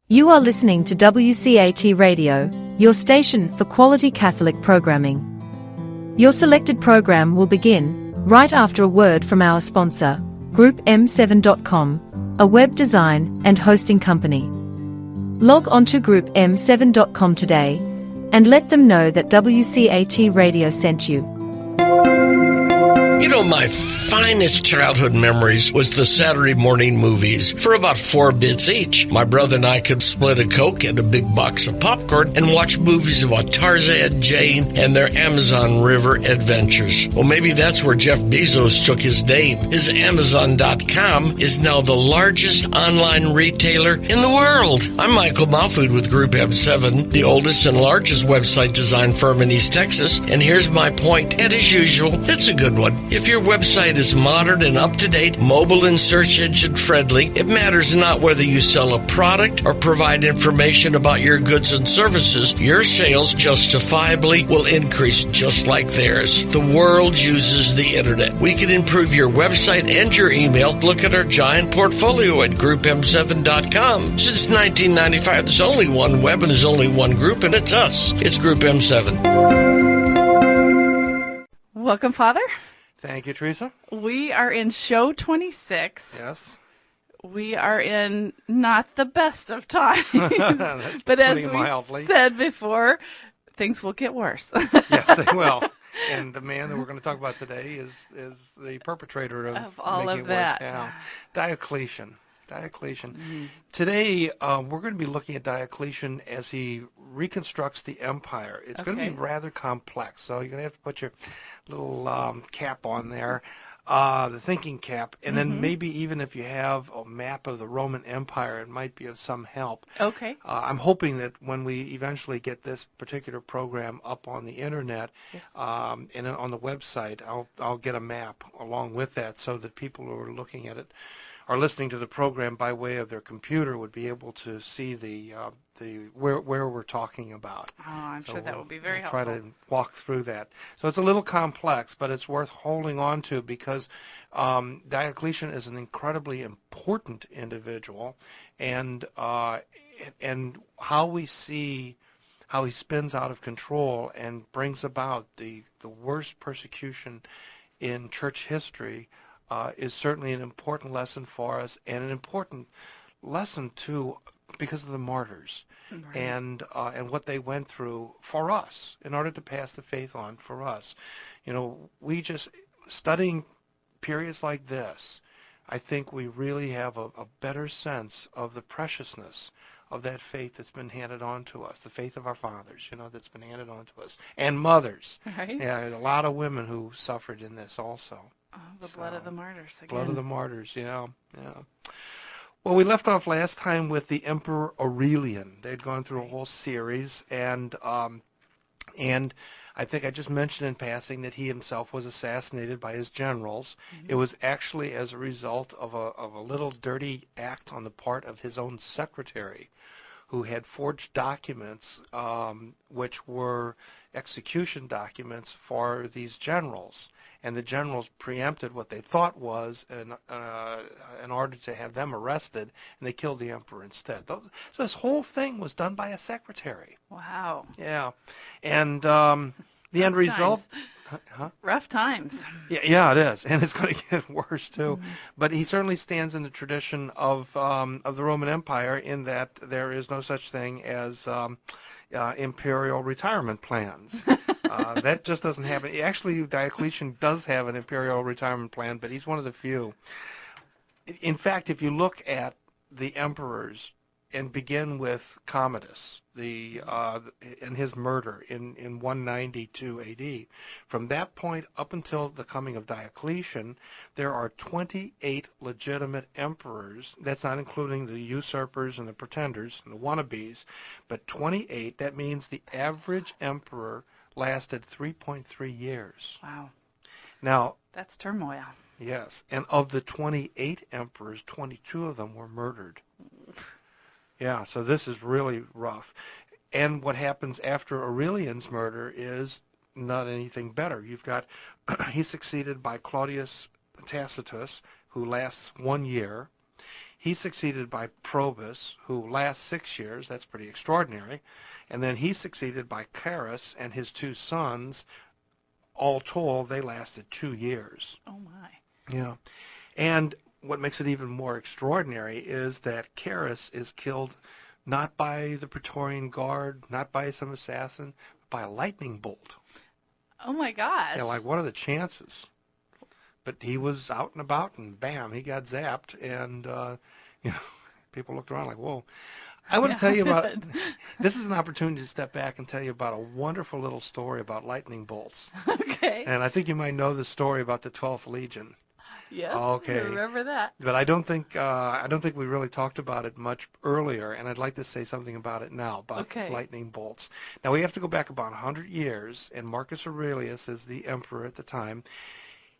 You are listening to WCAT Radio, your station for quality Catholic programming. Your selected program will begin right after a word from our sponsor, GroupM7.com, a web design and hosting company. Log on to GroupM7.com today and let them know that WCAT Radio sent you. You know, my finest childhood memories was the Saturday morning movies for about 4 bits each. My brother and I could split a Coke and a big box of popcorn and watch movies about Tarzan, Jane, and their Amazon River adventures. Well, maybe that's where Jeff Bezos took his name. His Amazon.com is now the largest online retailer in the world. I'm Michael Malfood with Group M7, the oldest and largest website design firm in East Texas. And here's my point, and as usual, it's a good one. If your website is modern and up-to-date, mobile and search engine friendly, it matters not whether you sell a product or provide information about your goods and services, your sales justifiably will increase just like theirs. The world uses the internet. We can improve your website and your email. Look at our giant portfolio at GroupM7.com. Since 1995, there's only one web and there's only one group, and it's us. It's Group M7. Welcome, Father. Thank you, Teresa. We are in show 26. Yes. We are in not the best of times. That's but as we mildly said before, things will get worse. Yes, they will. And the man that we're going to talk about today is the perpetrator of all making of it that. worse. Yeah. Diocletian. Mm-hmm. Today, we're going to be looking at Diocletian as he reconstructs the empire. It's going to be rather complex, so you're going to have to put your little cap on there, the thinking cap, and then maybe even if you have a map of the Roman Empire, it might be of some help. Okay. I'm hoping that when we eventually get this particular program up on the internet and on the website, I'll get a map along with that so that people who are looking at it or listening to the program by way of their computer would be able to see the where we're talking about. Oh, I'm sure that would be very helpful. helpful. Try to walk through that. So it's a little complex, but it's worth holding on to because Diocletian is an incredibly important individual, and how we see how he spins out of control and brings about the worst persecution in church history is certainly an important lesson for us, and an important lesson too because of the martyrs and what they went through for us in order to pass the faith on for us. You know, we just studying periods like this, I think we really have a better sense of the preciousness of that faith that's been handed on to us, the faith of our fathers, that's been handed on to us, and mothers. Right. Yeah, a lot of women who suffered in this also. Oh, the blood of the martyrs again. Blood of the martyrs, yeah. Well, we left off last time with the Emperor Aurelian. They'd gone through a whole series, and I think I just mentioned in passing that he himself was assassinated by his generals. It was actually as a result of a little dirty act on the part of his own secretary, who had forged documents which were execution documents for these generals. And the generals preempted what they thought was in order to have them arrested, and they killed the emperor instead. So this whole thing was done by a secretary. Wow. Yeah. And the end result... Huh? Rough times. Yeah, it is, and it's going to get worse too. But he certainly stands in the tradition of the Roman Empire in that there is no such thing as imperial retirement plans. That just doesn't happen. Actually, Diocletian does have an imperial retirement plan, but he's one of the few. In fact, if you look at the emperors and begin with Commodus, and his murder in 192 AD. From that point up until the coming of Diocletian, there are 28 legitimate emperors. That's not including the usurpers and the pretenders and the wannabes, but 28. That means the average emperor lasted 3.3 years. Wow. Now, that's turmoil. Yes, and of the 28 emperors, 22 of them were murdered. Yeah, so this is really rough. And what happens after Aurelian's murder is not anything better. You've got, he's succeeded by Claudius Tacitus, who lasts 1 year. He's succeeded by Probus, who lasts 6 years. That's pretty extraordinary. And then he's succeeded by Carus and his 2 sons. All told, they lasted 2 years. Oh, my. Yeah. And what makes it even more extraordinary is that Carus is killed not by the Praetorian Guard, not by some assassin, but by a lightning bolt. Oh, my gosh. Yeah, like, what are the chances? But he was out and about, and bam, he got zapped, and people looked around like, whoa. I want to tell you about, this is an opportunity to step back and tell you about a wonderful little story about lightning bolts. Okay. And I think you might know the story about the 12th Legion. Yes, Okay. I remember that. But I don't think we really talked about it much earlier, and I'd like to say something about it now, about lightning bolts. Now, we have to go back about 100 years, and Marcus Aurelius is the emperor at the time.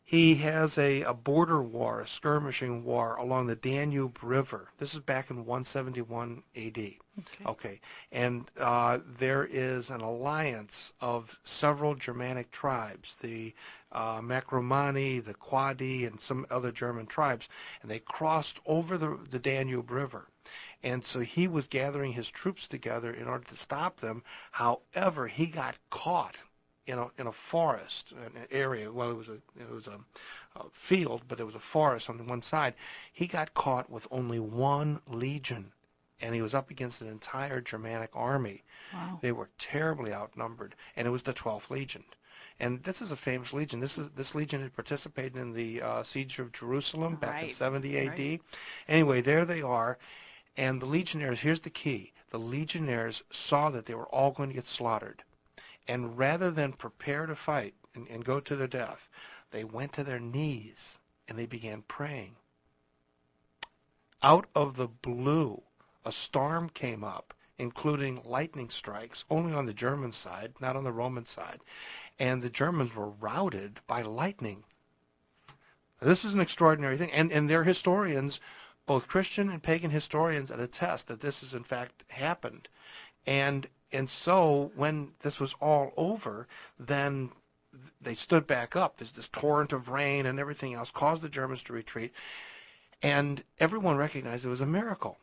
He has a border war, a skirmishing war along the Danube River. This is back in 171 A.D. Okay. And there is an alliance of several Germanic tribes, the Macromani, the Quadi, and some other German tribes, and they crossed over the Danube River. And so he was gathering his troops together in order to stop them. However, he got caught in a forest, an area. Well, it was a field, but there was a forest on one side. He got caught with only 1 legion, and he was up against an entire Germanic army. Wow. They were terribly outnumbered, and it was the 12th Legion. And this is a famous legion. This legion had participated in the siege of Jerusalem back in 70 A.D. Right. Anyway, there they are, and the legionnaires. Here's the key: the legionnaires saw that they were all going to get slaughtered. And rather than prepare to fight and go to their death, they went to their knees and they began praying. Out of the blue, a storm came up, including lightning strikes, only on the German side, not on the Roman side. And the Germans were routed by lightning. This is an extraordinary thing. And their historians, both Christian and pagan historians, attest that this has in fact happened. And so when this was all over, then they stood back up. There's this torrent of rain and everything else caused the Germans to retreat. And everyone recognized it was a miracle.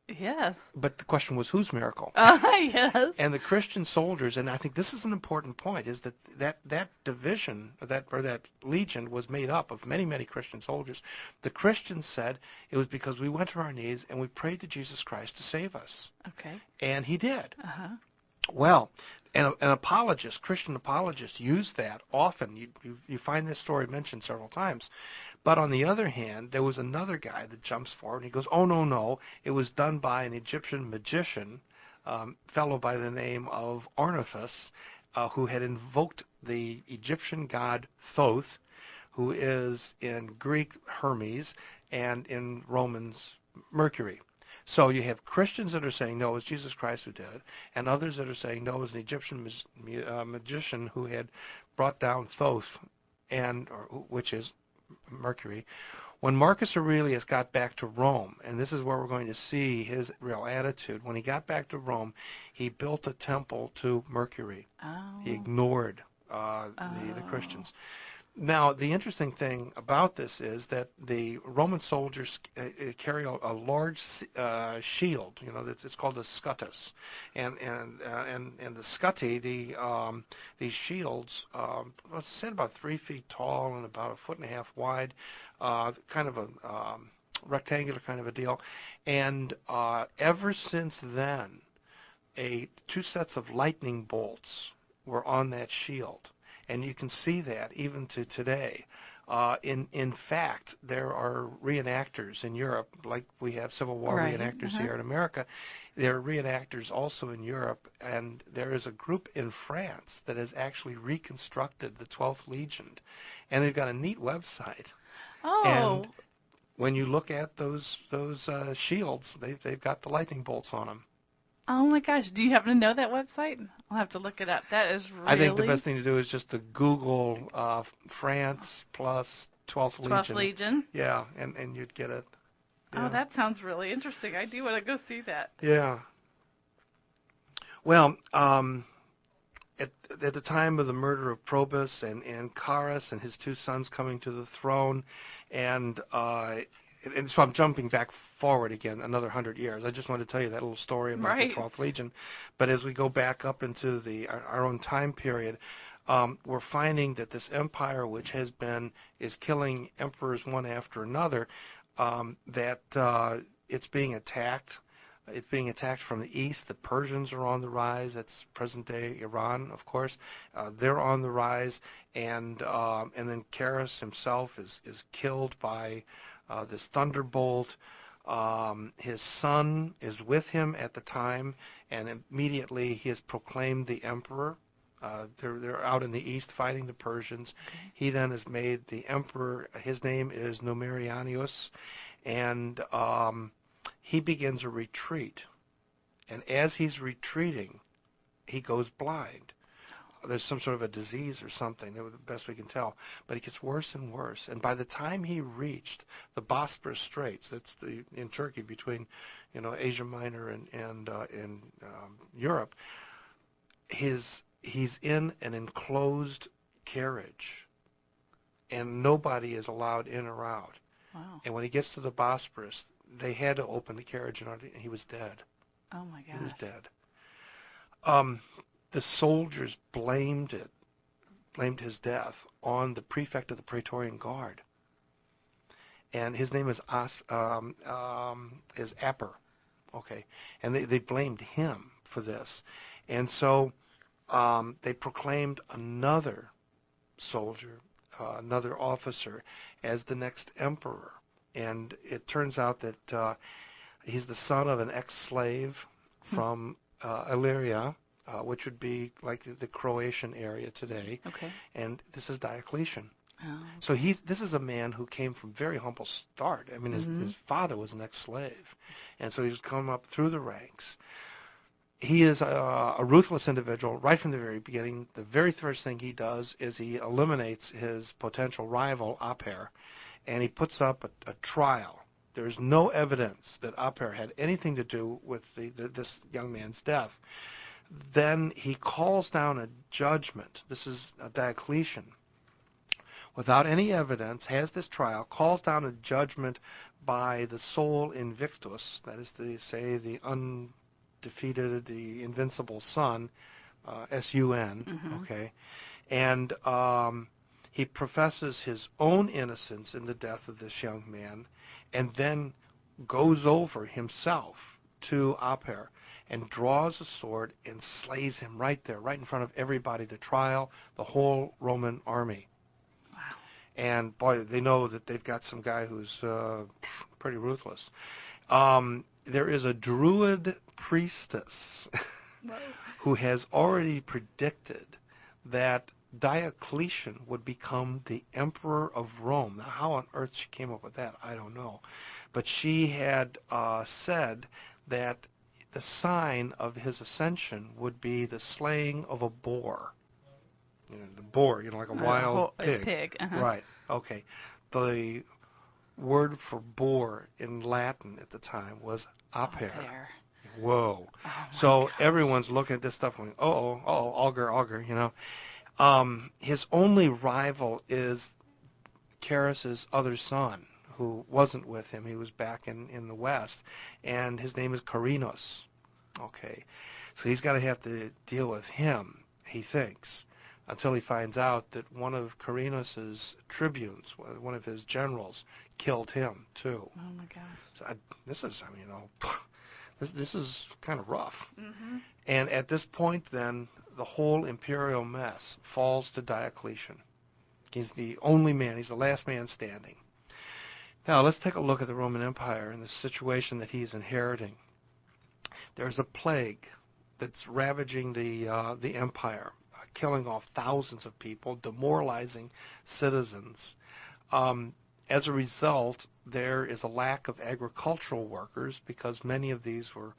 Yes. But the question was, whose miracle? Yes. And the Christian soldiers, and I think this is an important point, is that division, that legion was made up of many, many Christian soldiers. The Christians said it was because we went to our knees and we prayed to Jesus Christ to save us. Okay. And he did. Uh-huh. Well, an apologist, Christian apologist, used that often. You find this story mentioned several times. But on the other hand, there was another guy that jumps forward and he goes, oh, no, it was done by an Egyptian magician, fellow by the name of Ornithus, who had invoked the Egyptian god Thoth, who is in Greek Hermes and in Romans Mercury. So you have Christians that are saying, no, it was Jesus Christ who did it, and others that are saying, no, it was an Egyptian magician who had brought down Thoth, which is Mercury. When Marcus Aurelius got back to Rome, and this is where we're going to see his real attitude, when he got back to Rome, he built a temple to Mercury. Oh. He ignored the Christians. Now, the interesting thing about this is that the Roman soldiers carry a large shield. You know, it's called the scutus, and the scuti, these shields, let's say about 3 feet tall and about 1.5 feet wide, kind of a rectangular kind of a deal. And ever since then, 2 sets of lightning bolts were on that shield. And you can see that even to today. In fact, there are reenactors in Europe, like we have Civil War reenactors here in America. There are reenactors also in Europe, and there is a group in France that has actually reconstructed the 12th Legion, and they've got a neat website. Oh. And when you look at those shields, they've got the lightning bolts on them. Oh my gosh, do you happen to know that website? I'll have to look it up. That is really... I think the best thing to do is just to Google France plus 12th Legion. 12th Legion? Yeah, and you'd get it. Yeah. Oh, that sounds really interesting. I do want to go see that. Yeah. Well, at the time of the murder of Probus and Carus and his 2 sons coming to the throne, and and so I'm jumping back forward again another 100 years. I just wanted to tell you that little story about Right. the 12th Legion. But as we go back up into our own time period, we're finding that this empire, which is killing emperors one after another, that it's being attacked. It's being attacked from the east. The Persians are on the rise. That's present-day Iran, of course. They're on the rise, and then Carus himself is killed by this thunderbolt. His son is with him at the time, and immediately he is proclaimed the emperor. They're out in the east fighting the Persians. Okay. He then is made the emperor. His name is Numerianius, and he begins a retreat. And as he's retreating, he goes blind. There's some sort of a disease or something, the best we can tell. But it gets worse and worse. And by the time he reached the Bosporus Straits, that's in Turkey between, Asia Minor and Europe, he's in an enclosed carriage, and nobody is allowed in or out. Wow. And when he gets to the Bosporus, they had to open the carriage, and he was dead. Oh my gosh. He was dead. The soldiers blamed his death on the prefect of the Praetorian Guard, and his name is Aper. Okay, and they blamed him for this, and so they proclaimed another soldier, another officer, as the next emperor. And it turns out that he's the son of an ex-slave from Illyria, which would be like the Croatian area today. Okay. And this is Diocletian. Oh. So this is a man who came from very humble start. I mean, his father was an ex-slave, and so he's come up through the ranks. He is a ruthless individual right from the very beginning. The very first thing he does is he eliminates his potential rival, Aper, and he puts up a trial. There's no evidence that Aper had anything to do with this young man's death. Then he calls down a judgment. This is Diocletian. Without any evidence, has this trial, calls down a judgment by the sole Invictus, that is to say the undefeated, the invincible son, S-U-N, okay, and he professes his own innocence in the death of this young man, and then goes over himself to Aper and draws a sword and slays him right there, right in front of everybody, the trial, the whole Roman army. Wow. And boy, they know that they've got some guy who's pretty ruthless. There is a Druid priestess who has already predicted that Diocletian would become the emperor of Rome. Now, how on earth she came up with that, I don't know. But she had said that the sign of his ascension would be the slaying of a boar. The boar, like a wild pig. A pig. Right, okay. The word for boar in Latin at the time was Aper. Whoa. Oh, so everyone's looking at this stuff going, augur, his only rival is Carus's other son, who wasn't with him. He was back in the west, and his name is Carinus. Okay, so he's got to have to deal with him, he thinks, until he finds out that one of Carinus's tribunes, one of his generals, killed him too. Oh my gosh. So this is kind of rough. And at this point, then, the whole imperial mess falls to Diocletian. He's the only man. He's the last man standing. Now, let's take a look at the Roman Empire and the situation that he's inheriting. There's a plague that's ravaging the empire, killing off thousands of people, demoralizing citizens. As a result, there is a lack of agricultural workers because many of these were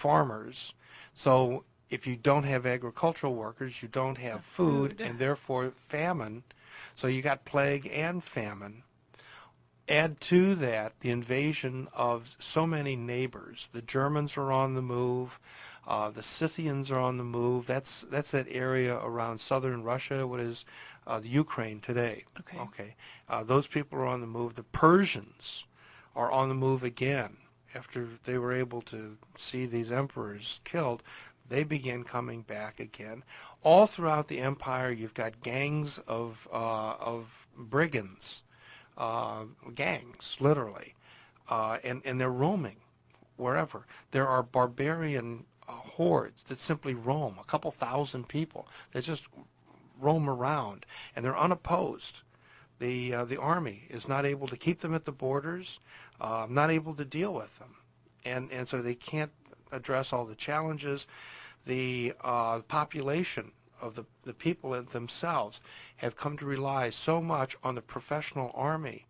farmers. So if you don't have agricultural workers, you don't have food, and therefore famine. So you got plague and famine. Add to that the invasion of so many neighbors. The Germans are on the move. The Scythians are on the move. That's that area around southern Russia, what is the Ukraine today. Okay. Those people are on the move. The Persians are on the move again. After they were able to see these emperors killed, they began coming back again. All throughout the empire, you've got gangs of brigands, gangs, literally, and they're roaming wherever. There are barbarian hordes that simply roam, a couple thousand people that just roam around, and they're unopposed. The army is not able to keep them at the borders, not able to deal with them, and so they can't address all the challenges. The population of the people themselves have come to rely so much on the professional army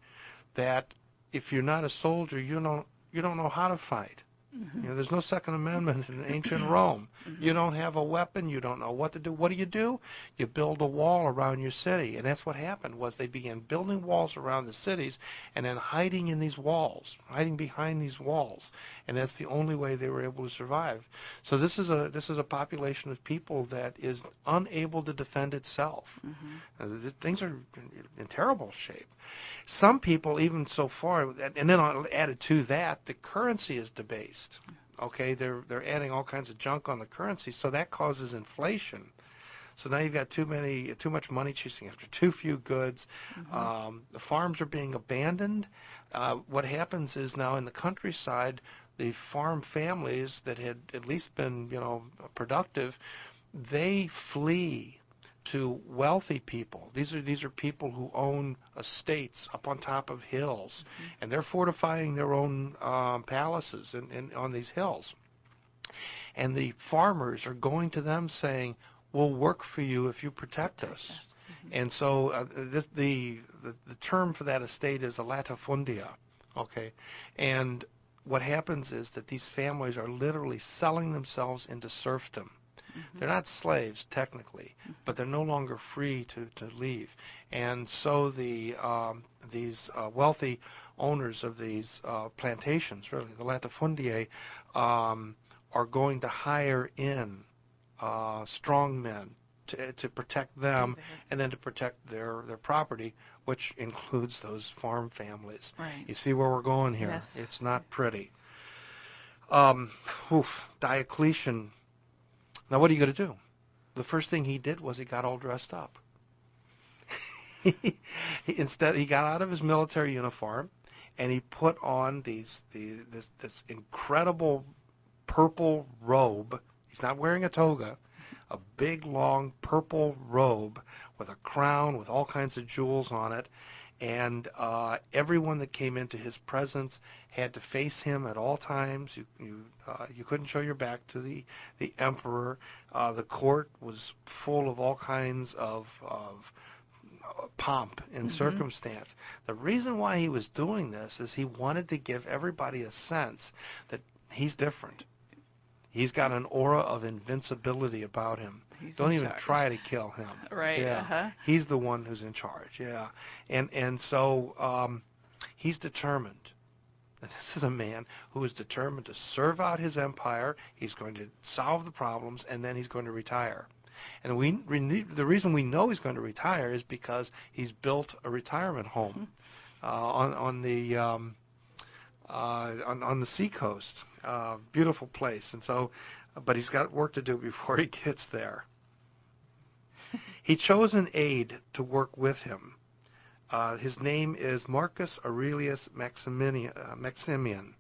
that if you're not a soldier, you don't know how to fight. Mm-hmm. You know, there's no Second Amendment in ancient Rome. Mm-hmm. You don't have a weapon. You don't know what to do. What do? You build a wall around your city, and that's what happened. Was they began building walls around the cities, and then hiding in these walls, hiding behind these walls, and that's the only way they were able to survive. So this is a population of people that is unable to defend itself. Mm-hmm. Things are in terrible shape. Some people, even so far, and then added to that, the currency is debased. Okay, they're adding all kinds of junk on the currency, so that causes inflation. So now you've got too much money chasing after too few goods. Mm-hmm. The farms are being abandoned. What happens is now in the countryside, the farm families that had at least been, productive, they flee to wealthy people. These are people who own estates up on top of hills, and they're fortifying their own palaces on these hills. And the farmers are going to them saying, "We'll work for you if you protect us." And so the term for that estate is a latifundia. Okay, and what happens is that these families are literally selling themselves into serfdom. They're not slaves technically, but they're no longer free to leave. And so these wealthy owners of these plantations, really the latifundiae, are going to hire in strong men to protect them and then to protect their property, which includes those farm families. Right. You see where we're going here? Yes. It's not pretty. Diocletian. Now, what are you going to do? The first thing he did was he got all dressed up. Instead, he got out of his military uniform and he put on this incredible purple robe. He's not wearing a toga, a big, long purple robe with a crown with all kinds of jewels on it. And everyone that came into his presence had to face him at all times. You couldn't show your back to the emperor. The court was full of all kinds of pomp and circumstance. The reason why he was doing this is he wanted to give everybody a sense that he's different. He's got an aura of invincibility about him. Don't even try to kill him. Right. Yeah. He's the one who's in charge. Yeah. And so he's determined. This is a man who is determined to serve out his empire. He's going to solve the problems, and then he's going to retire. And the reason we know he's going to retire is because he's built a retirement home on the seacoast. Beautiful place. And so, but he's got work to do before he gets there. He chose an aide to work with him. His name is Marcus Aurelius Maximian.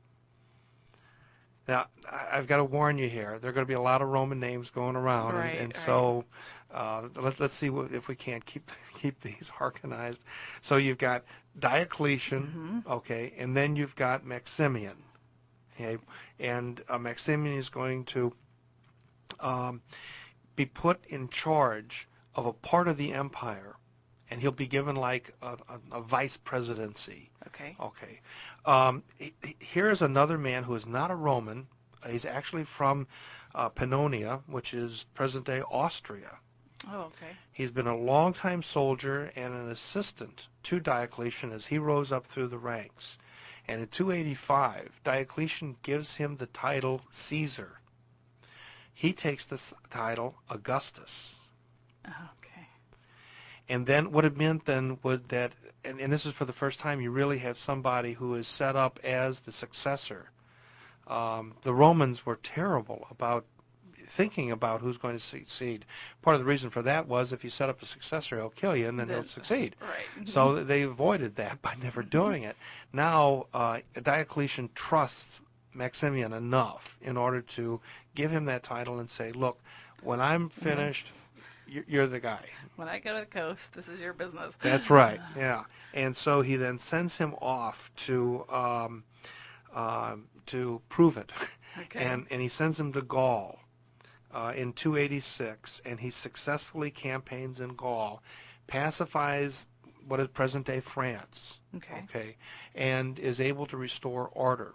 Now, I've got to warn you here. There are going to be a lot of Roman names going around, so let's see if we can't keep these organized. So you've got Diocletian, okay, and then you've got Maximian, okay, and Maximian is going to be put in charge of a part of the empire, and he'll be given like a vice presidency. Okay. Okay. Here's another man who is not a Roman. He's actually from Pannonia, which is present-day Austria. Oh, okay. He's been a long-time soldier and an assistant to Diocletian as he rose up through the ranks. And in 285, Diocletian gives him the title Caesar. He takes the title Augustus. Okay. And then what it meant then was that, and this is for the first time, you really have somebody who is set up as the successor. The Romans were terrible about thinking about who's going to succeed. Part of the reason for that was if you set up a successor, he'll kill you and then he'll succeed. Right. So they avoided that by never doing it. Now, Diocletian trusts Maximian enough in order to give him that title and say, look, when I'm finished, you're the guy. When I go to the coast, this is your business. That's right, yeah. And so he then sends him off to prove it. Okay. And he sends him to Gaul in 286, and he successfully campaigns in Gaul, pacifies what is present-day France, Okay. and is able to restore order.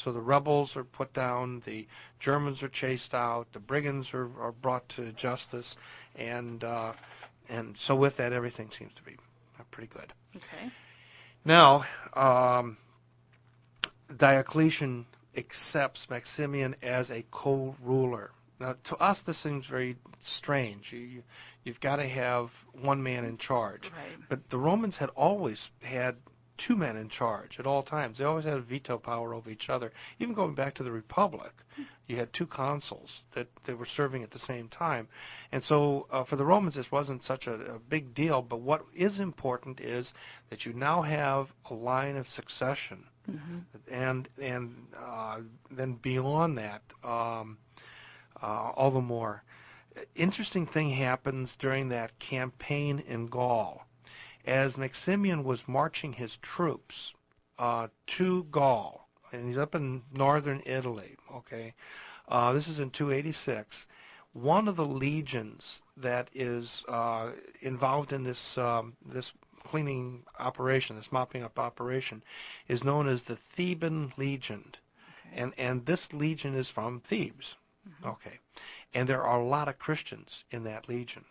So the rebels are put down, the Germans are chased out, the brigands are brought to justice, and so with that, everything seems to be pretty good. Okay. Now, Diocletian accepts Maximian as a co-ruler. Now, to us, this seems very strange. You've got to have one man in charge. Right. But the Romans had always had two men in charge at all times. They always had a veto power over each other. Even going back to the Republic, you had two consuls that they were serving at the same time. And so for the Romans, this wasn't such a big deal. But what is important is that you now have a line of succession. And then beyond that, all the more. Interesting thing happens during that campaign in Gaul. As Maximian was marching his troops to Gaul, and he's up in northern Italy, this is in 286, one of the legions that is involved in this cleaning operation, this mopping up operation, is known as the Theban Legion. And this legion is from Thebes. And there are a lot of Christians in that legion.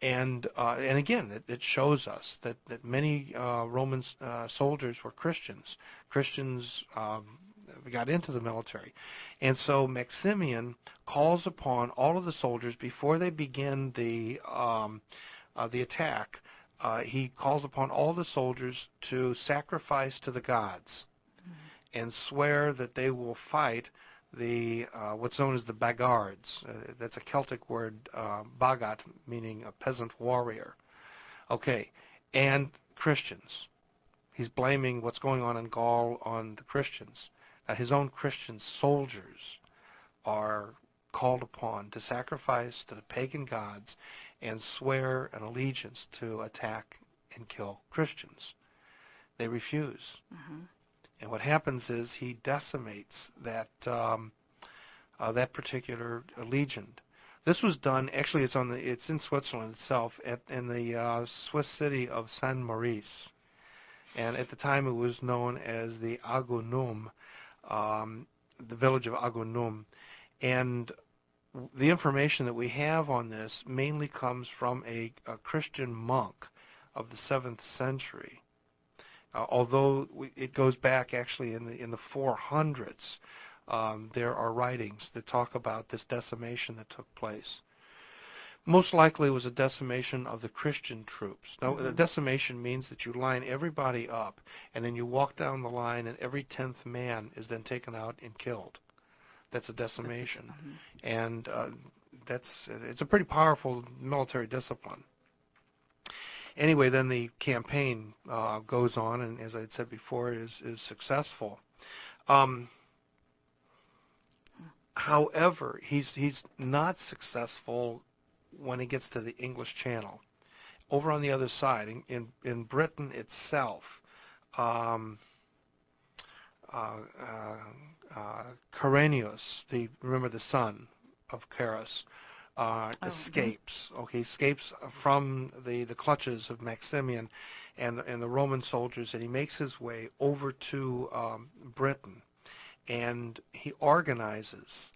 And again, it shows us that many Roman soldiers were Christians. Christians got into the military. And so Maximian calls upon all of the soldiers before they begin the attack. He calls upon all the soldiers to sacrifice to the gods and swear that they will fight the what's known as the Baggards. That's a Celtic word, Bagat, meaning a peasant warrior. And Christians. He's blaming what's going on in Gaul on the Christians. His own Christian soldiers are called upon to sacrifice to the pagan gods and swear an allegiance to attack and kill Christians. They refuse. And what happens is he decimates that that particular legion. This was done. Actually, it's in Switzerland itself, in the Swiss city of Saint Maurice, and at the time it was known as the Agunum, the village of Agunum, and the information that we have on this mainly comes from a Christian monk of the 7th century. Although it goes back actually in the 400s, there are writings that talk about this decimation that took place. Most likely it was a decimation of the Christian troops. Now, a decimation means that you line everybody up, and then you walk down the line, and every 10th man is then taken out and killed. That's a decimation. And it's a pretty powerful military discipline. Anyway, then the campaign goes on, and as I had said before, is successful. However, he's not successful when he gets to the English Channel. Over on the other side, in Britain itself, Carenius, remember the son of Carus, escapes. Escapes from the clutches of Maximian and the Roman soldiers, and he makes his way over to Britain, and he organizes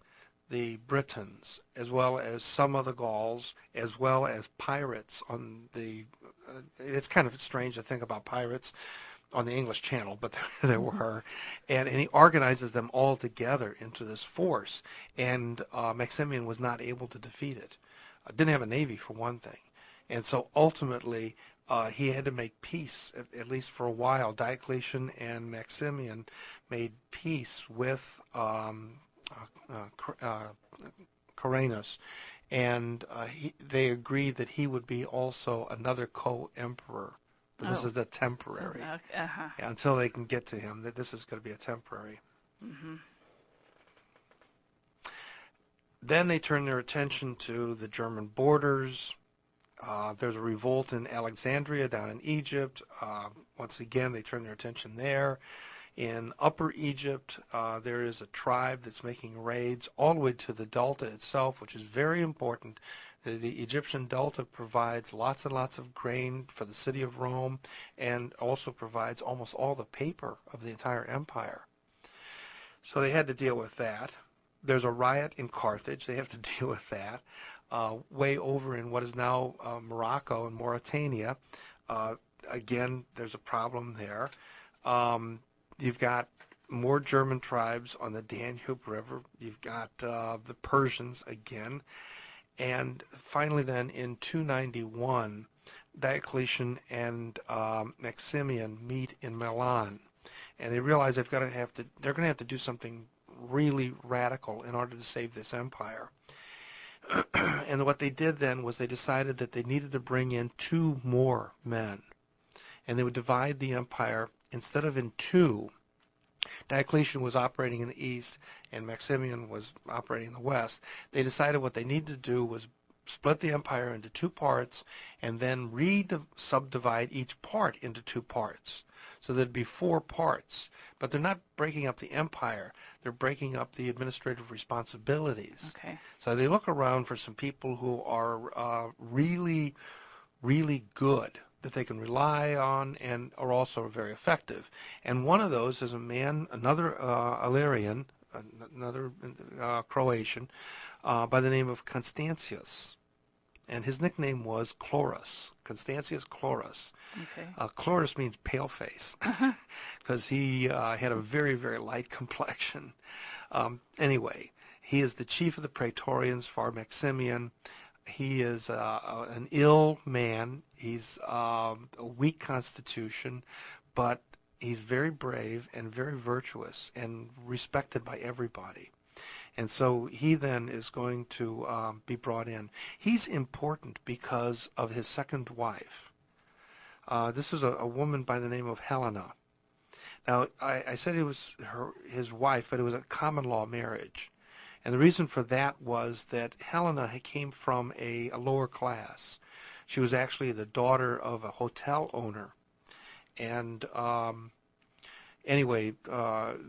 the Britons as well as some of the Gauls, as well as pirates on the. It's kind of strange to think about pirates on the English Channel, but there were, and he organizes them all together into this force, and Maximian was not able to defeat it. Didn't have a navy for one thing, And so ultimately, he had to make peace, at least for a while. Diocletian and Maximian made peace with Caranus, and they agreed that he would be also another co-emperor. But this is the temporary. Yeah, until they can get to him, that this is going to be a temporary. Mm-hmm. Then they turn their attention to the German borders. There's a revolt in Alexandria down in Egypt. Once again, they turn their attention there. In Upper Egypt, there is a tribe that's making raids all the way to the Delta itself, which is very important. The Egyptian Delta provides lots and lots of grain for the city of Rome, and also provides almost all the paper of the entire empire. So they had to deal with that. There's a riot in Carthage. They have to deal with that. Way over in what is now Morocco and Mauritania, again, there's a problem there. You've got more German tribes on the Danube River. You've got the Persians again. And finally then, in 291, Diocletian and Maximian meet in Milan. And they realize they're going to have to do something really radical in order to save this empire. And what they did then was they decided that they needed to bring in 2 more men. And they would divide the empire, instead of in 2, Diocletian was operating in the east and Maximian was operating in the west. They decided what they needed to do was split the empire into 2 parts and then subdivide each part into 2 parts. So there'd be 4 parts. But they're not breaking up the empire. They're breaking up the administrative responsibilities. Okay. So they look around for some people who are really, really good, that they can rely on, and are also very effective. And one of those is another Illyrian, another Croatian, by the name of Constantius. And his nickname was Chlorus, Constantius Chlorus. Okay. Chlorus means pale face, because he had a very, very light complexion. Anyway, he is the chief of the Praetorians for Maximian. He is an ill man. He's a weak constitution, but he's very brave and very virtuous and respected by everybody. And so he then is going to be brought in. He's important because of his second wife. This is a woman by the name of Helena. Now, I said it was his wife, but it was a common law marriage. And the reason for that was that Helena came from a lower class. She was actually the daughter of a hotel owner. And anyway,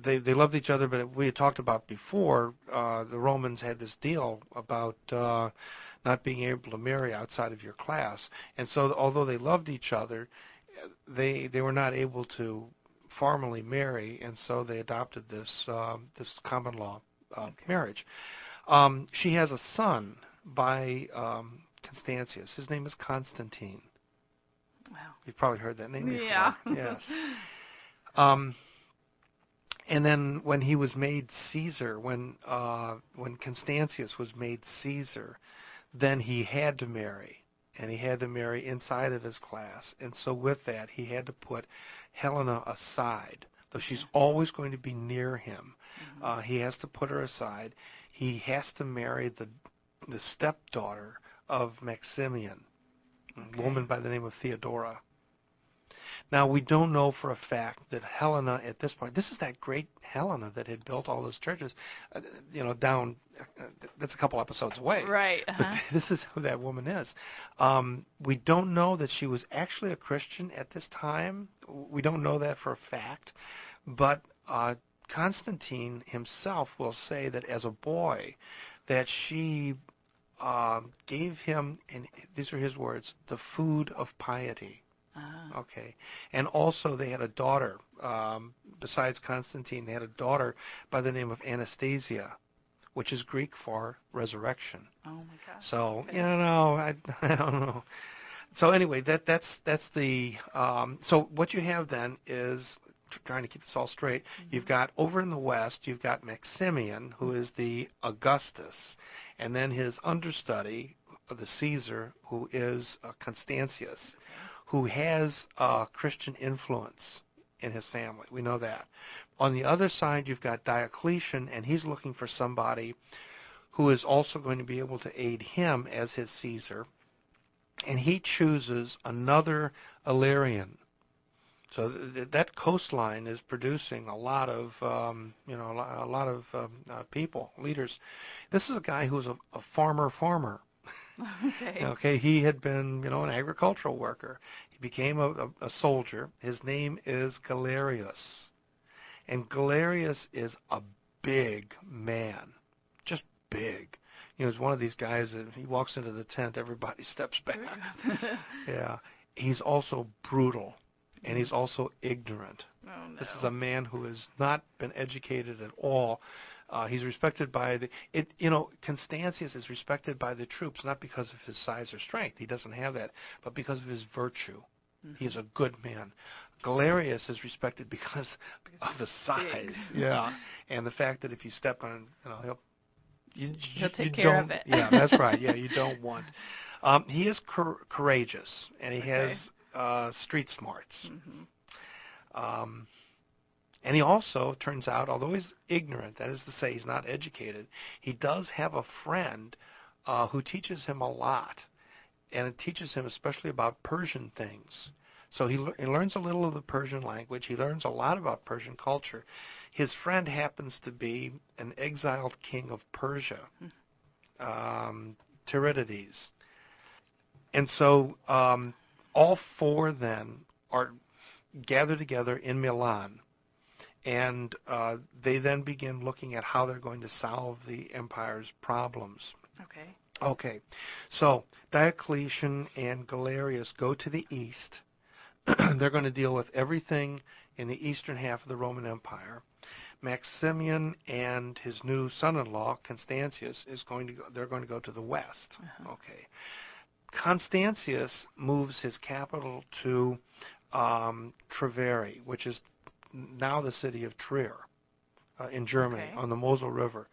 they loved each other, but we had talked about before, the Romans had this deal about not being able to marry outside of your class. And so although they loved each other, they were not able to formally marry, and so they adopted this common law marriage. She has a son by Constantius. His name is Constantine. Wow. You've probably heard that name before. Yeah. Yes. And then when he was made Caesar, when Constantius was made Caesar, then he had to marry. And he had to marry inside of his class. And so with that, he had to put Helena aside. Though she's always going to be near him, he has to put her aside. He has to marry the stepdaughter of Maximian, a woman by the name of Theodora. Now, we don't know for a fact that Helena at this point, this is that great Helena that had built all those churches, down, that's a couple episodes away. Right. But this is who that woman is. We don't know that she was actually a Christian at this time. We don't know that for a fact. But Constantine himself will say that as a boy, that she gave him, and these are his words, the food of piety. Okay. And also they had a daughter, besides Constantine, they had a daughter by the name of Anastasia, which is Greek for resurrection. Oh my gosh. So, I don't know. So anyway, that's the, so what you have then is, trying to keep this all straight, you've got over in the west, you've got Maximian, who is the Augustus, and then his understudy, the Caesar, who is Constantius, who has Christian influence in his family. We know that. On the other side, you've got Diocletian, and he's looking for somebody who is also going to be able to aid him as his Caesar, and he chooses another Illyrian. So that coastline is producing a lot of, people, leaders. This is a guy who's a farmer. Okay. Okay, he had been, an agricultural worker. He became a soldier. His name is Galerius, and Galerius is a big man, just big. He's one of these guys that if he walks into the tent, everybody steps back. Yeah, he's also brutal. And he's also ignorant. Oh, no. This is a man who has not been educated at all. He's respected by Constantius is respected by the troops, not because of his size or strength. He doesn't have that, but because of his virtue. Mm-hmm. He is a good man. Galerius is respected because of the size. Yeah, and the fact that if you step on, he'll take care of it. Yeah, that's right. Yeah, you don't want. He is courageous, and he has street smarts. Mm-hmm. And he also, turns out, although he's ignorant, that is to say he's not educated, he does have a friend who teaches him a lot. And it teaches him especially about Persian things. So he learns a little of the Persian language. He learns a lot about Persian culture. His friend happens to be an exiled king of Persia, Tiridates. And so all four then are gathered together in Milan, and they then begin looking at how they're going to solve the empire's problems. Okay. So Diocletian and Galerius go to the east. They're going to deal with everything in the eastern half of the Roman Empire. Maximian and his new son-in-law, Constantius, they're going to go to the west. Okay. Constantius moves his capital to Treveri, which is now the city of Trier in Germany, on the Mosel River.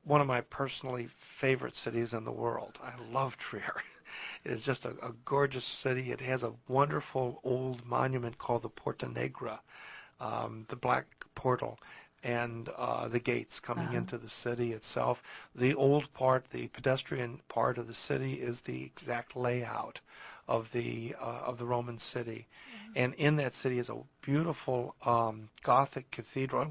One of my personally favorite cities in the world. I love Trier. It is just a gorgeous city. It has a wonderful old monument called the Porta Negra, the Black Portal, and the gates coming into the city itself. The old part, the pedestrian part of the city, is the exact layout of the Roman city. And in that city is a beautiful Gothic cathedral,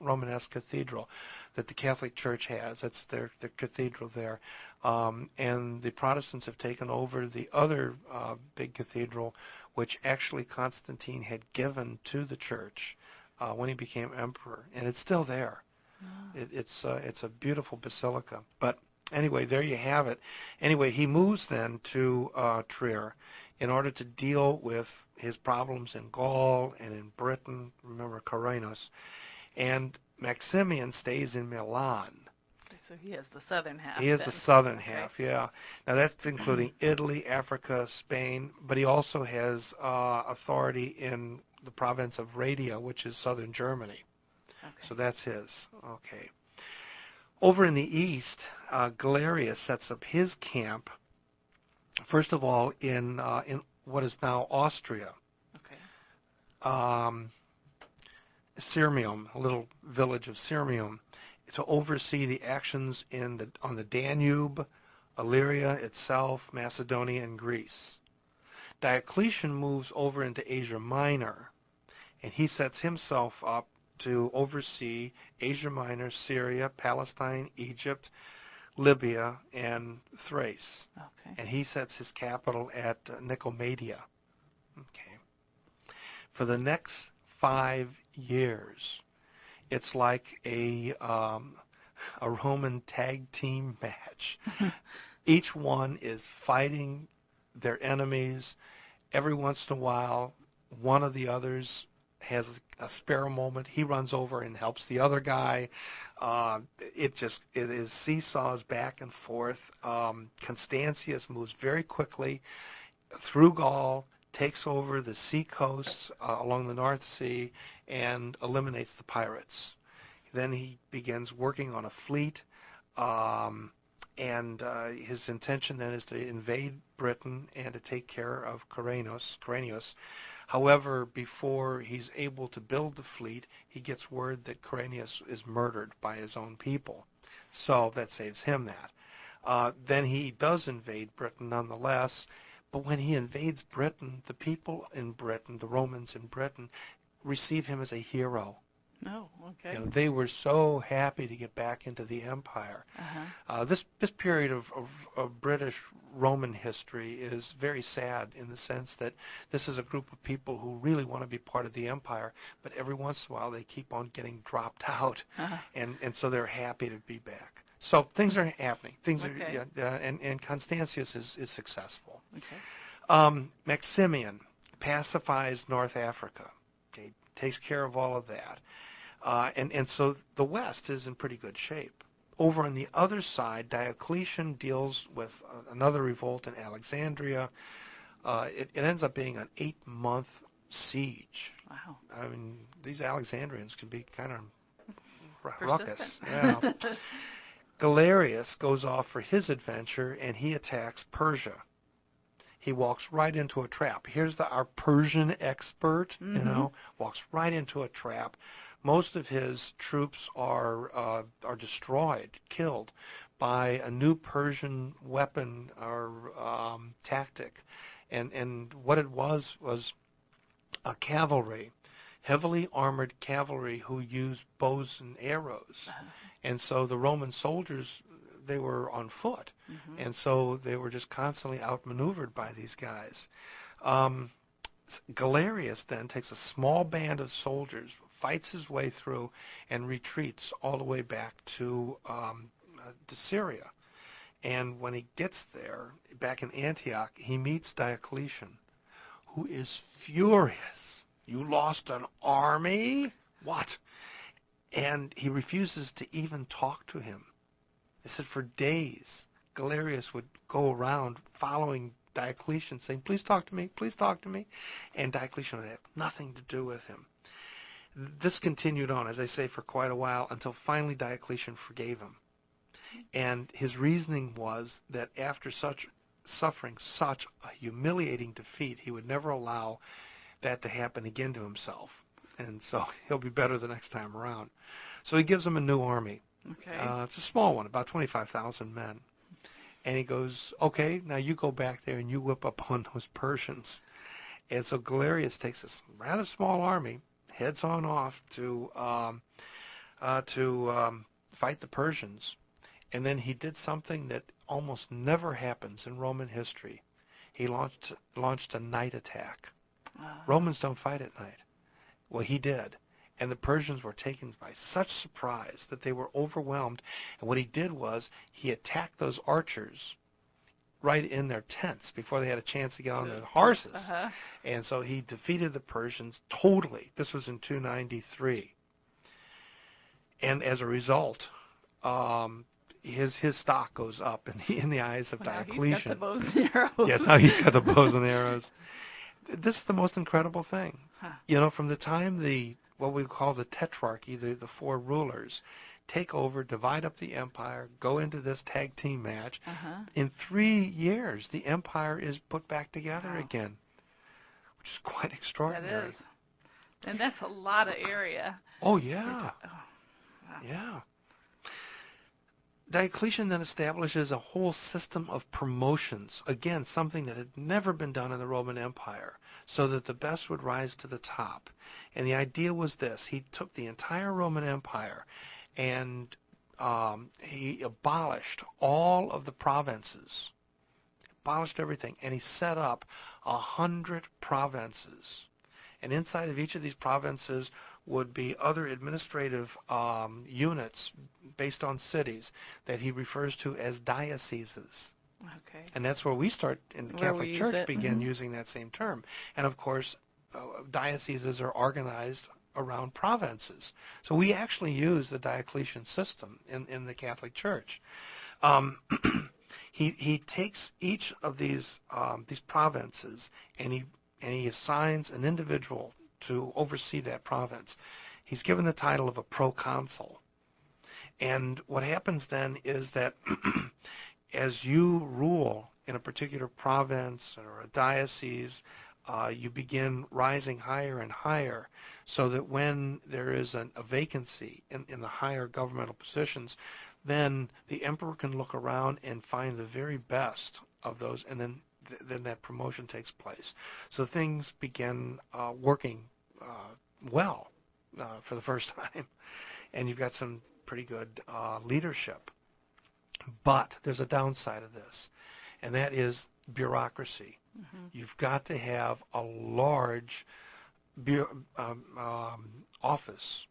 Romanesque cathedral that the Catholic Church has. That's their cathedral there. And the Protestants have taken over the other big cathedral, which actually Constantine had given to the church when he became emperor, and it's still there. It's a beautiful basilica. But anyway, there you have it. Anyway, he moves then to Trier in order to deal with his problems in Gaul and in Britain. Remember Carinus. And Maximian stays in Milan. So he has the southern half. He has the southern half, yeah. Now that's including Italy, Africa, Spain, but he also has authority in the province of Radia, which is southern Germany. So that's his. Okay. Over in the east, Galerius sets up his camp, first of all, in what is now Austria. Sirmium, a little village of Sirmium, to oversee the actions on the Danube, Illyria itself, Macedonia, and Greece. Diocletian moves over into Asia Minor, and he sets himself up to oversee Asia Minor, Syria, Palestine, Egypt, Libya, and Thrace. And he sets his capital at Nicomedia. For the next 5 years, it's like a Roman tag team match. Each one is fighting their enemies. Every once in a while, one of the others has a spare moment. He runs over and helps the other guy. It is seesaws back and forth. Constantius moves very quickly through Gaul, takes over the sea coasts along the North Sea, and eliminates the pirates. Then he begins working on a fleet, And his intention then is to invade Britain and to take care of Kyrenius. However, before he's able to build the fleet, he gets word that Kyrenius is murdered by his own people. So that saves him that. Then he does invade Britain nonetheless, but when he invades Britain, the people in Britain, the Romans in Britain, receive him as a hero. Oh, okay. They were so happy to get back into the empire. This period of British Roman history is very sad in the sense that this is a group of people who really want to be part of the empire, but every once in a while they keep on getting dropped out, and so they're happy to be back. So things are happening. And Constantius is successful. Maximian pacifies North Africa. Okay, takes care of all of that. And so the West is in pretty good shape. Over on the other side, Diocletian deals with another revolt in Alexandria. It ends up being an 8-month siege. Wow. I mean, these Alexandrians can be kind of ruckus. Yeah. Galerius goes off for his adventure, and he attacks Persia. He walks right into a trap. Here's our Persian expert, walks right into a trap. Most of his troops are destroyed, killed by a new Persian weapon or tactic, and what it was a cavalry, heavily armored cavalry who used bows and arrows, and so the Roman soldiers, they were on foot, and so they were just constantly outmaneuvered by these guys. Galerius then takes a small band of soldiers, fights his way through, and retreats all the way back to Syria. And when he gets there, back in Antioch, he meets Diocletian, who is furious. You lost an army? What? And he refuses to even talk to him. He said for days, Galerius would go around following Diocletian, saying, please talk to me, please talk to me. And Diocletian would have nothing to do with him. This continued on, as I say, for quite a while, until finally Diocletian forgave him. And his reasoning was that after suffering such a humiliating defeat, he would never allow that to happen again to himself. And so he'll be better the next time around. So he gives him a new army. It's a small one, about 25,000 men. And he goes, okay, now you go back there and you whip up on those Persians. And so Galerius takes this rather small army, heads on off to fight the Persians. And then he did something that almost never happens in Roman history. He launched a night attack. Romans don't fight at night. Well, he did. And the Persians were taken by such surprise that they were overwhelmed. And what he did was he attacked those archers right in their tents before they had a chance to get on their horses. And so he defeated the Persians totally. This was in 293. And as a result, his stock goes up in the eyes of Diocletian. He's got the bows and arrows. Yes, now he's got the bows and arrows. This is the most incredible thing. From the time what we call the tetrarchy, the four rulers, take over, divide up the empire, go into this tag team match. In 3 years, the empire is put back together again, which is quite extraordinary. That is. And that's a lot of area. Oh, yeah. Yeah. Diocletian then establishes a whole system of promotions, again, something that had never been done in the Roman Empire, so that the best would rise to the top. And the idea was this. He took the entire Roman Empire and he abolished all of the provinces, abolished everything, and he set up 100 provinces. And inside of each of these provinces would be other administrative units based on cities that he refers to as dioceses. And that's where we start in the Catholic Church begin using that same term. And of course, dioceses are organized around provinces. So we actually use the Diocletian system in the Catholic Church. He takes each of these provinces and he assigns an individual to oversee that province. He's given the title of a proconsul. And what happens then is that as you rule in a particular province or a diocese, you begin rising higher and higher, so that when there is a vacancy in the higher governmental positions, then the emperor can look around and find the very best of those, and then that promotion takes place. So things begin working well for the first time, and you've got some pretty good leadership. But there's a downside of this, and that is bureaucracy. Mm-hmm. You've got to have a large office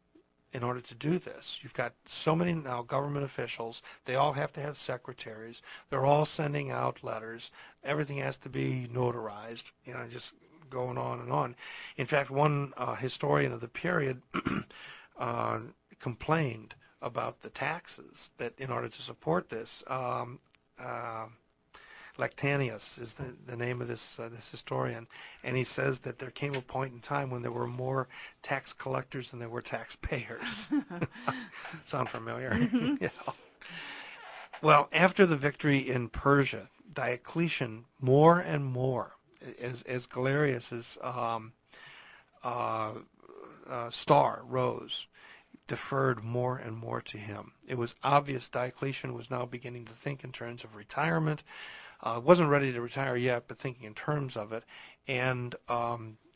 in order to do this. You've got so many now government officials. They all have to have secretaries. They're all sending out letters. Everything has to be notarized, just going on and on. In fact, one historian of the period complained about the taxes that in order to support this, Lactantius is the name of this historian, and he says that there came a point in time when there were more tax collectors than there were taxpayers. Sound familiar? Mm-hmm. Well, after the victory in Persia, Diocletian more and more, as Galerius's star rose, deferred more and more to him. It was obvious Diocletian was now beginning to think in terms of retirement. Wasn't ready to retire yet, but thinking in terms of it, and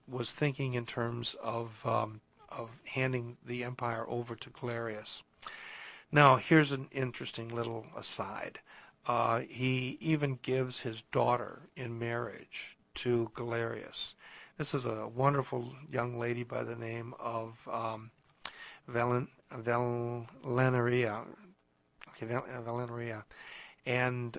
was thinking in terms of handing the empire over to Galerius. Now, here's an interesting little aside. He even gives his daughter in marriage to Galerius. This is a wonderful young lady by the name of Valeriana. And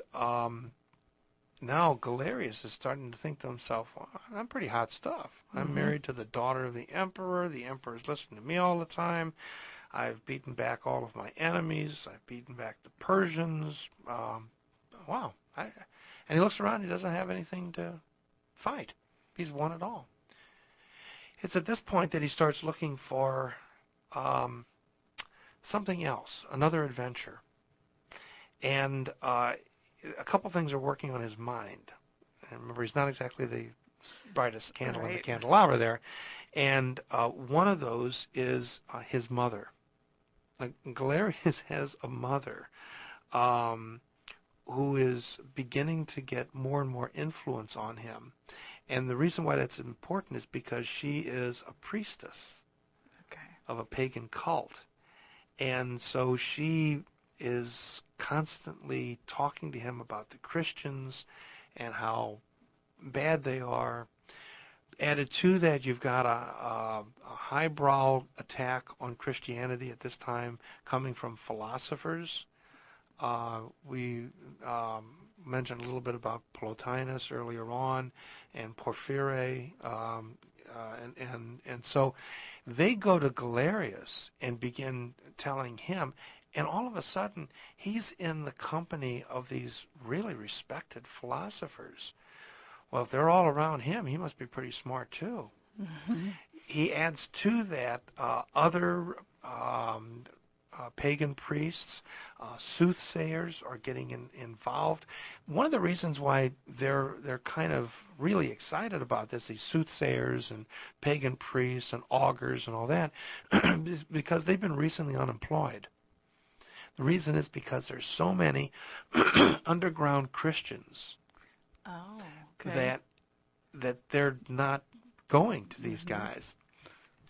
now Galerius is starting to think to himself, well, I'm pretty hot stuff. I'm married to the daughter of the emperor. The emperor's listening to me all the time. I've beaten back all of my enemies. I've beaten back the Persians. Wow. And he looks around. He doesn't have anything to fight. He's won it all. It's at this point that he starts looking for something else, another adventure. And a couple things are working on his mind. And remember, he's not exactly the brightest candle in the candelabra there. And one of those is his mother. Galerius has a mother who is beginning to get more and more influence on him. And the reason why that's important is because she is a priestess of a pagan cult. And so she is constantly talking to him about the Christians and how bad they are. Added to that, you've got a highbrow attack on Christianity at this time coming from philosophers. We mentioned a little bit about Plotinus earlier on, and Porphyry, and so they go to Galerius and begin telling him, and all of a sudden he's in the company of these really respected philosophers. Well, if they're all around him, he must be pretty smart too. Mm-hmm. He adds to that other pagan priests, soothsayers are getting involved. One of the reasons why they're kind of really excited about this, these soothsayers and pagan priests and augurs and all that, is because they've been recently unemployed. The reason is because there's so many underground Christians that they're not going to these guys.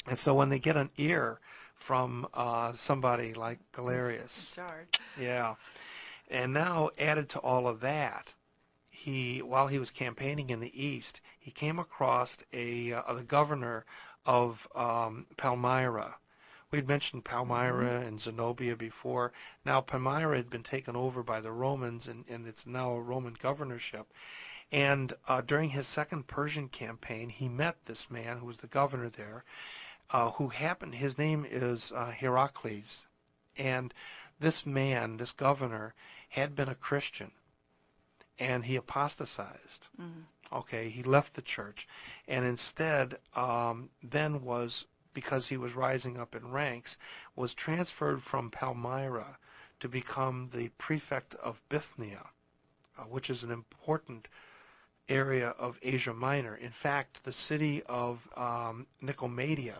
And so when they get an ear from somebody like Galerius. Yeah. And now, added to all of that, while he was campaigning in the East, he came across the governor of Palmyra. We'd mentioned Palmyra and Zenobia before. Now Palmyra had been taken over by the Romans, and it's now a Roman governorship. And during his second Persian campaign, he met this man who was the governor there, his name is Heracles. And this man, this governor, had been a Christian, and he apostatized. Mm-hmm. He left the church, and instead then was, because he was rising up in ranks, was transferred from Palmyra to become the prefect of Bithynia. which is an important area of Asia Minor. In fact, the city of Nicomedia,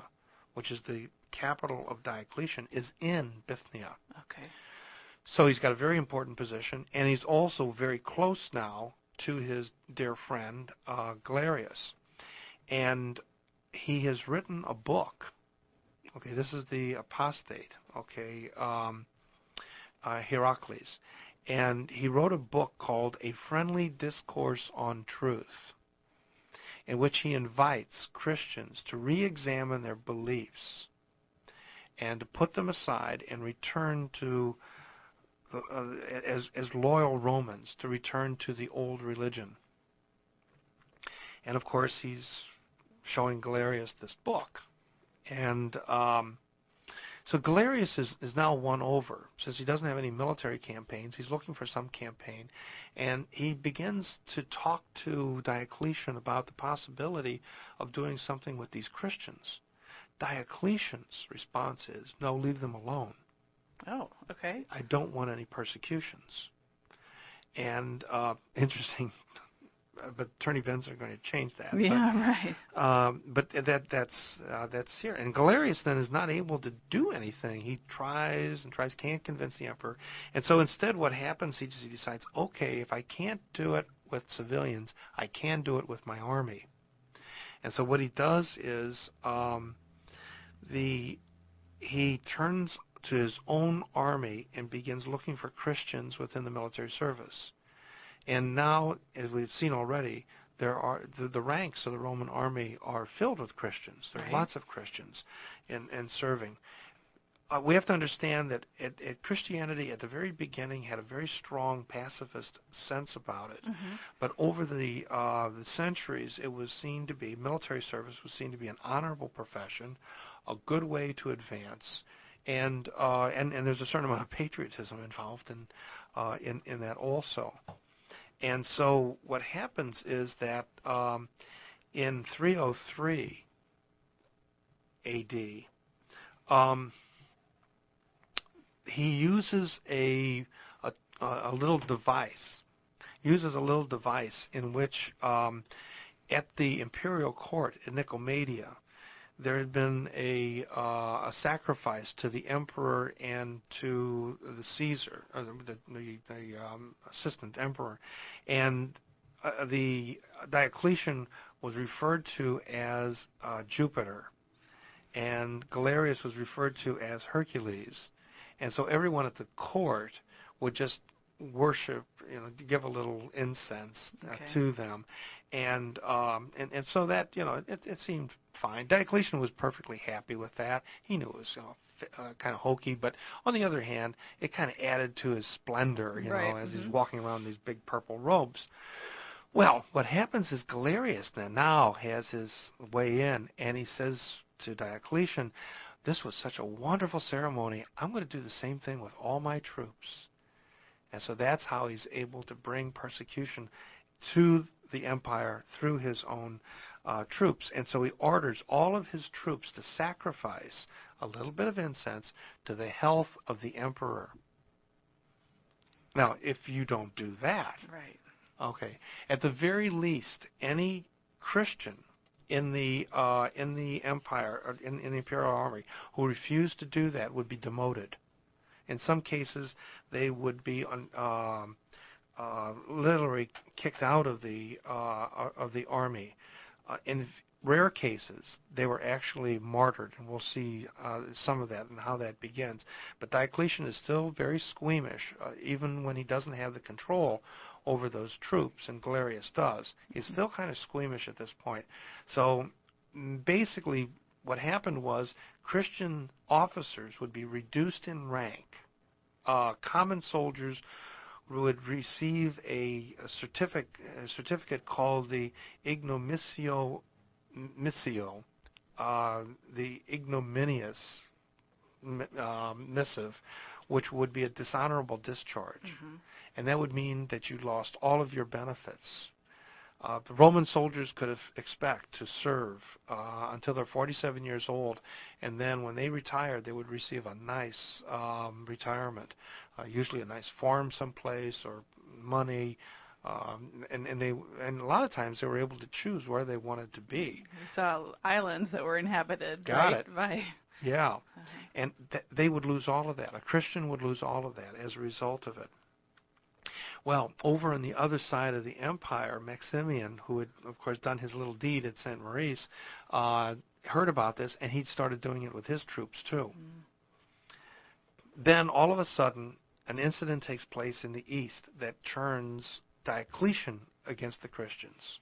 which is the capital of Diocletian, is in Bithynia. Okay. So he's got a very important position, and he's also very close now to his dear friend Galerius. And he has written a book. Okay, this is the apostate, okay, Heracles. And he wrote a book called A Friendly Discourse on Truth, in which he invites Christians to re-examine their beliefs and to put them aside and return to, as loyal Romans, to return to the old religion. And of course, he's showing Galerius this book. And so Galerius is now won over. Since he doesn't have any military campaigns, he's looking for some campaign. And he begins to talk to Diocletian about the possibility of doing something with these Christians. Diocletian's response is, no, leave them alone. Oh, okay. I don't want any persecutions. And interesting, but Attorney Vincent are going to change that. Yeah, right. But that's here. And Galerius then is not able to do anything. He tries and tries, can't convince the emperor. And so instead what happens, he decides, okay, if I can't do it with civilians, I can do it with my army. And so what he does is he turns to his own army and begins looking for Christians within the military service. And now, as we've seen already, there are the ranks of the Roman army are filled with Christians. There are Right. lots of Christians in serving. We have to understand that Christianity at the very beginning had a very strong pacifist sense about it. Mm-hmm. But over the centuries, it was seen to be, military service was seen to be an honorable profession, a good way to advance, and there's a certain amount of patriotism involved in that also. And so what happens is that in 303 A.D., he uses a little device. In which at the imperial court in Nicomedia, there had been a sacrifice to the emperor and to the Caesar, or the assistant emperor, and the Diocletian was referred to as Jupiter, and Galerius was referred to as Hercules, and so everyone at the court would just worship, give a little incense to them, and so that it seemed fine. Diocletian was perfectly happy with that. He knew it was kind of hokey, but on the other hand, it kind of added to his splendor, as he's walking around in these big purple robes. Well, what happens is Galerius then now has his way in, and he says to Diocletian, "This was such a wonderful ceremony. I'm going to do the same thing with all my troops." And so that's how he's able to bring persecution to the empire through his own troops. And so he orders all of his troops to sacrifice a little bit of incense to the health of the emperor. Now, if you don't do that, Right. okay, at the very least, any Christian in the empire, or in the imperial army, who refused to do that would be demoted. In some cases, they would be literally kicked out of the army. In rare cases, they were actually martyred, and we'll see some of that and how that begins. But Diocletian is still very squeamish, even when he doesn't have the control over those troops, and Galerius does. He's still kind of squeamish at this point. So basically, what happened was Christian officers would be reduced in rank. Common soldiers would receive a certificate called the ignomissio, the ignominious missive, which would be a dishonorable discharge. Mm-hmm. And that would mean that you lost all of your benefits. The Roman soldiers could expect to serve until they're 47 years old, and then when they retired, they would receive a nice retirement, usually a nice farm someplace or money, And a lot of times they were able to choose where they wanted to be. We saw islands that were inhabited, Got right? it. By Yeah. And they would lose all of that. A Christian would lose all of that as a result of it. Well, over on the other side of the empire, Maximian, who had, of course, done his little deed at St. Maurice, heard about this, and he started doing it with his troops, too. Then, all of a sudden, an incident takes place in the east that turns Diocletian against the Christians.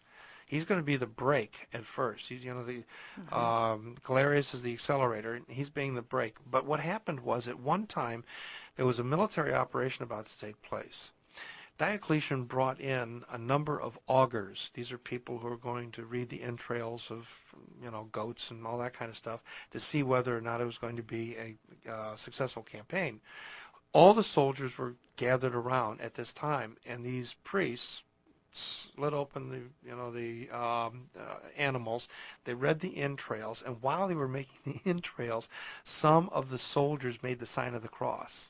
He's going to be the brake at first. He's, Galerius is the accelerator. He's being the brake. But what happened was, at one time, there was a military operation about to take place. Diocletian brought in a number of augurs. These are people who are going to read the entrails of, goats and all that kind of stuff to see whether or not it was going to be a successful campaign. All the soldiers were gathered around at this time, and these priests split open the animals. They read the entrails, and while they were making the entrails, some of the soldiers made the sign of the cross.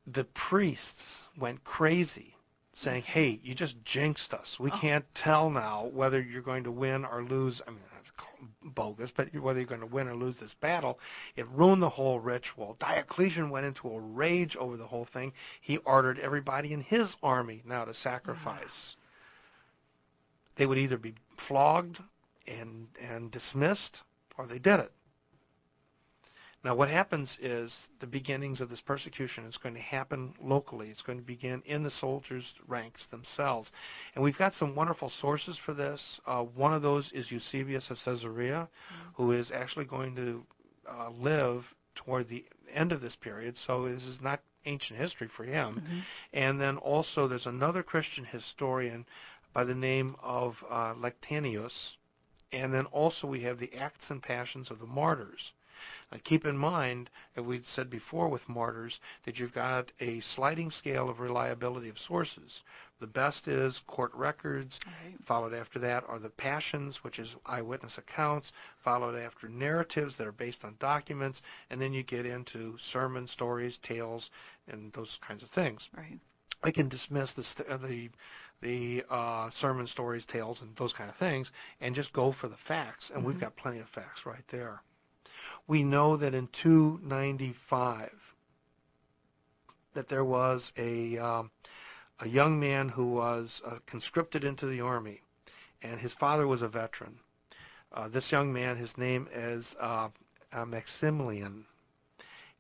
The priests went crazy, saying, "Hey, you just jinxed us. We can't tell now whether you're going to win or lose." I mean, that's bogus, but whether you're going to win or lose this battle. It ruined the whole ritual. Diocletian went into a rage over the whole thing. He ordered everybody in his army now to sacrifice. They would either be flogged and dismissed, or they did it. Now, what happens is the beginnings of this persecution is going to happen locally. It's going to begin in the soldiers' ranks themselves. And we've got some wonderful sources for this. One of those is Eusebius of Caesarea, who is actually going to live toward the end of this period. So this is not ancient history for him. And then also there's another Christian historian by the name of Lectanius. And then also we have the Acts and Passions of the Martyrs. Now, keep in mind, as we said before with martyrs, that you've got a sliding scale of reliability of sources. The best is court records. Followed after that are the passions, which is eyewitness accounts. Followed after narratives that are based on documents. And then you get into sermon stories, tales, and those kinds of things. Right. I can dismiss the sermon stories, tales, and those kind of things, and just go for the facts. And we've got plenty of facts right there. We know that in 295 that there was a young man who was conscripted into the army, and his father was a veteran. This young man, his name is Maximilian,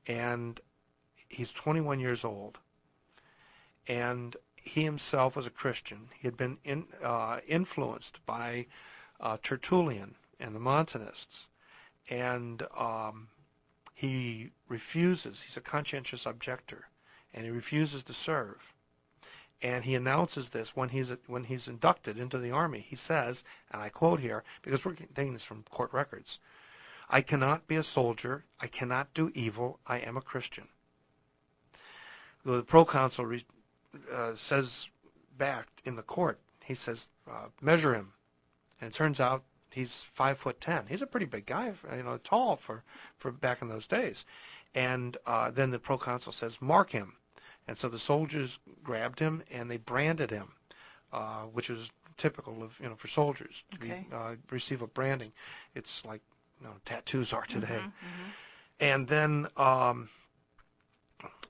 and he's 21 years old. And he himself was a Christian. He had been influenced by Tertullian and the Montanists. And he refuses. He's a conscientious objector, and he refuses to serve. And he announces this when he's inducted into the army. He says, and I quote here, because we're taking this from court records, "I cannot be a soldier. I cannot do evil. I am a Christian." The proconsul says back in the court, he says, "Measure him." And it turns out he's 5'10". He's a pretty big guy, tall for back in those days. And then the proconsul says, "Mark him." And so the soldiers grabbed him and they branded him, which is typical of for soldiers to receive a branding. It's like tattoos are today. And then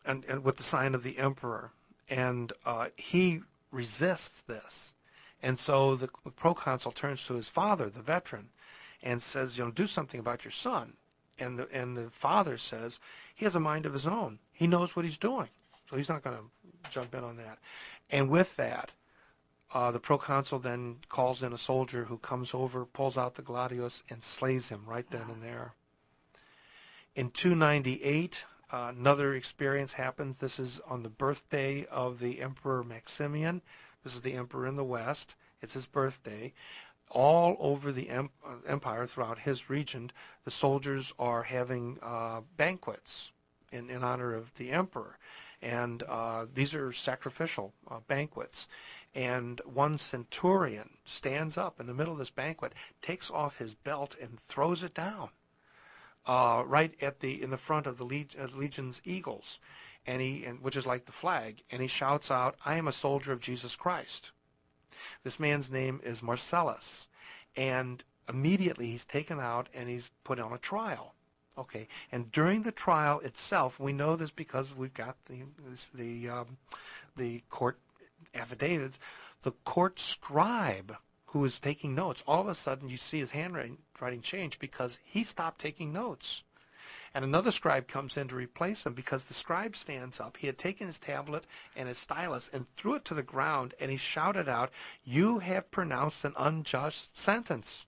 and with the sign of the emperor, and he resists this. And so the proconsul turns to his father, the veteran, and says, "Do something about your son." And the father says, "He has a mind of his own. He knows what he's doing, so he's not going to jump in on that." And with that, the proconsul then calls in a soldier who comes over, pulls out the gladius, and slays him right then and there. In 298, another experience happens. This is on the birthday of the Emperor Maximian. This is the emperor in the west. It's his birthday. All over the empire, throughout his region, the soldiers are having banquets in honor of the emperor. And these are sacrificial banquets. And one centurion stands up in the middle of this banquet, takes off his belt, and throws it down right in the front of the legion's eagles. which is like the flag, and he shouts out, "I am a soldier of Jesus Christ." This man's name is Marcellus, and immediately he's taken out and he's put on a trial. Okay, and during the trial itself, we know this because we've got the court affidavits. The court scribe who is taking notes, all of a sudden you see his handwriting change because he stopped taking notes. And another scribe comes in to replace him because the scribe stands up. He had taken his tablet and his stylus and threw it to the ground, and he shouted out, "You have pronounced an unjust sentence."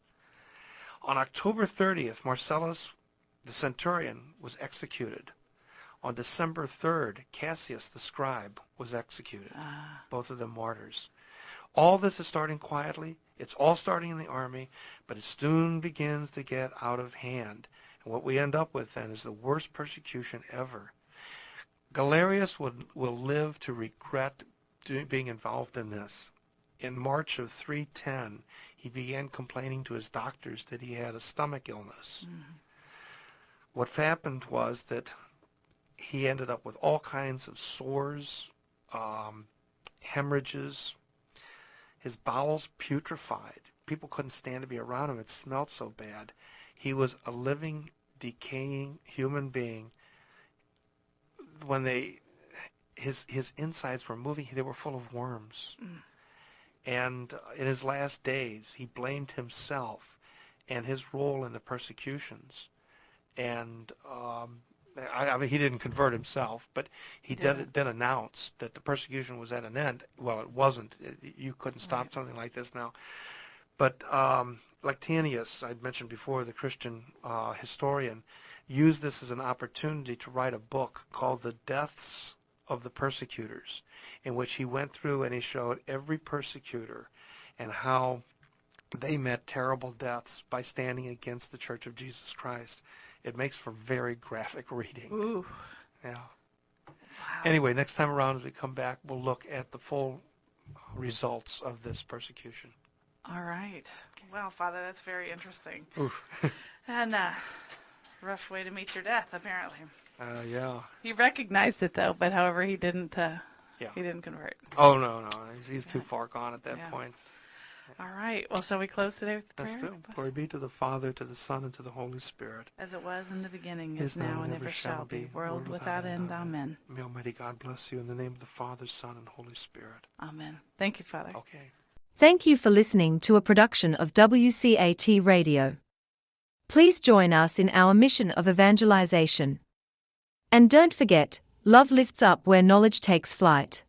On October 30th, Marcellus, the centurion, was executed. On December 3rd, Cassius, the scribe, was executed. Both of them martyrs. All this is starting quietly. It's all starting in the army, but it soon begins to get out of hand. And what we end up with then is the worst persecution ever. Galerius will live to regret being involved in this. In March of 310, he began complaining to his doctors that he had a stomach illness. What happened was that he ended up with all kinds of sores, hemorrhages. His bowels putrefied. People couldn't stand to be around him. It smelled so bad. He was a living, decaying human being. When his insides were moving, they were full of worms. And in his last days, he blamed himself and his role in the persecutions. And I mean, he didn't convert himself, but he did announce that the persecution was at an end. Well, it wasn't. You couldn't stop something like this now. But Lactantius, I'd mentioned before, the Christian historian, used this as an opportunity to write a book called The Deaths of the Persecutors, in which he went through and he showed every persecutor and how they met terrible deaths by standing against the Church of Jesus Christ. It makes for very graphic reading. Ooh. Yeah. Wow. Anyway, next time around as we come back, we'll look at the full results of this persecution. All right. Wow, Father, that's very interesting. Oof. And rough way to meet your death, apparently. Yeah. He recognized it, though, but however, he didn't. He didn't convert. Oh, no. He's too far gone at that point. All right. Well, shall we close today with prayer? Let's do it. Glory be to the Father, to the Son, and to the Holy Spirit. As it was in the beginning, is now, and ever shall be, world without end. Amen. May Almighty God bless you in the name of the Father, Son, and Holy Spirit. Amen. Thank you, Father. Okay. Thank you for listening to a production of WCAT Radio. Please join us in our mission of evangelization. And don't forget, love lifts up where knowledge takes flight.